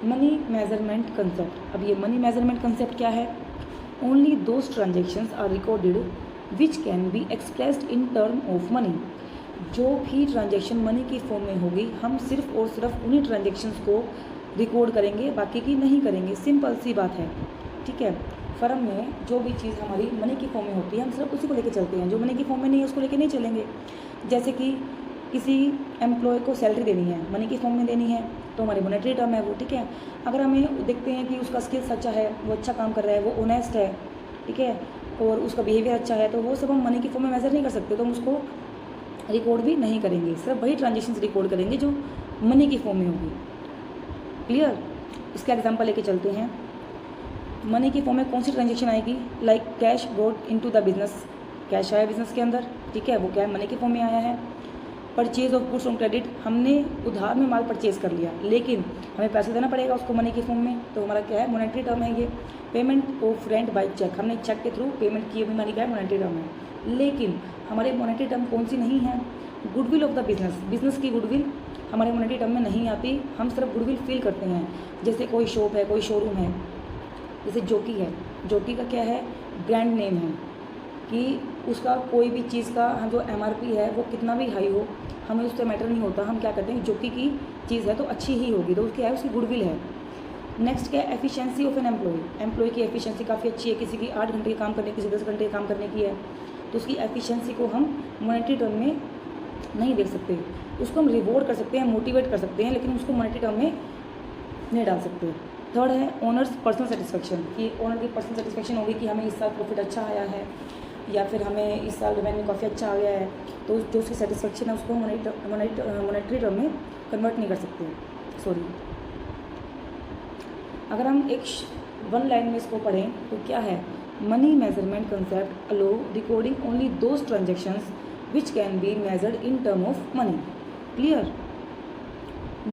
Money measurement concept. अब ये money measurement concept क्या है? Only those transactions are recorded which can be expressed in term of money. जो भी transaction money की फॉर्म में होगी, हम सिर्फ और सिर्फ उन्हीं ट्रांजेक्शन्स को रिकॉर्ड करेंगे, बाकी की नहीं करेंगे। सिंपल सी बात है, ठीक है। फर्म में जो भी चीज़ हमारी मनी की फॉर्म में होती है, हम सिर्फ उसी को लेके चलते हैं। जो मनी की फॉर्म में नहीं है उसको लेके नहीं चलेंगे। जैसे कि किसी एम्प्लॉय को सैलरी देनी है, मनी की फॉर्म में देनी है, तो हमारी मॉनेटरी टर्म है वो, ठीक है। अगर हमें देखते हैं कि उसका स्किल्स अच्छा है, वो अच्छा काम कर रहा है, वो ऑनेस्ट है, ठीक है, और उसका बिहेवियर अच्छा है, तो वो सब हम मनी की फॉर्म में मेजर नहीं कर सकते, तो हम उसको रिकॉर्ड भी नहीं करेंगे। सिर्फ वही ट्रांजेक्शन्स रिकॉर्ड करेंगे जो मनी की फॉर्म में होगी। क्लियर? इसका एग्जांपल लेके चलते हैं। मनी की फॉर्म में कौन सी ट्रांजेक्शन आएगी? Like cash brought into the business, cash आया बिजनेस के अंदर, ठीक है, वो क्या है? मनी की फॉर्म में आया है। Purchase of goods on credit, हमने उधार में माल परचेज कर लिया, लेकिन हमें पैसे देना पड़ेगा उसको मनी की फॉर्म में, तो हमारा क्या है? मॉनेटरी टर्म है ये। Payment of rent by cheque, हमने चेक के थ्रू पेमेंट की, अभी मनी का है, मॉनेटरी टर्म है। लेकिन हमारे मॉनेटरी टर्म कौन सी नहीं है? Goodwill of the business, business की गुडविल हमारे मॉनेटरी टर्म में नहीं आती। हम सिर्फ गुडविल फील करते हैं। जैसे कोई शॉप है, कोई शोरूम है, जैसे जॉकी है, जॉकी का क्या है? ब्रांड नेम है, कि उसका कोई भी चीज़ का जो MRP है वो कितना भी हाई हो, हमें उससे मैटर नहीं होता। हम क्या करते हैं, जॉकी की चीज़ है तो अच्छी ही होगी, तो क्या है? उसकी गुडविल है। नेक्स्ट क्या है? एफिशिएंसी ऑफ एन एम्प्लॉय की एफिशिएंसी काफ़ी अच्छी है। किसी की 8 घंटे काम करने की, किसी 10 घंटे काम करने की है, तो उसकी एफिशिएंसी को हम मॉनेटरी टर्म में नहीं देख सकते। उसको हम रिवॉर्ड कर सकते हैं, मोटिवेट कर सकते हैं, लेकिन उसको मॉनेटरी टर्म में नहीं डाल सकते। थर्ड है ओनर्स पर्सनल सेटिस्फेक्शन, कि ओनर की पर्सनल सेटिस्फेक्शन होगी कि हमें इस साल प्रॉफिट अच्छा आया है, या फिर हमें इस साल रेवेन्यू काफ़ी अच्छा आ गया है, तो जो उसकी सेटिस्फेक्शन है उसको मॉनेटरी टर्म में कन्वर्ट नहीं कर सकते। सॉरी, अगर हम एक 1 लाइन में इसको पढ़ें तो क्या है? Money measurement concept allow recording only those transactions which can be measured in term of money. Clear?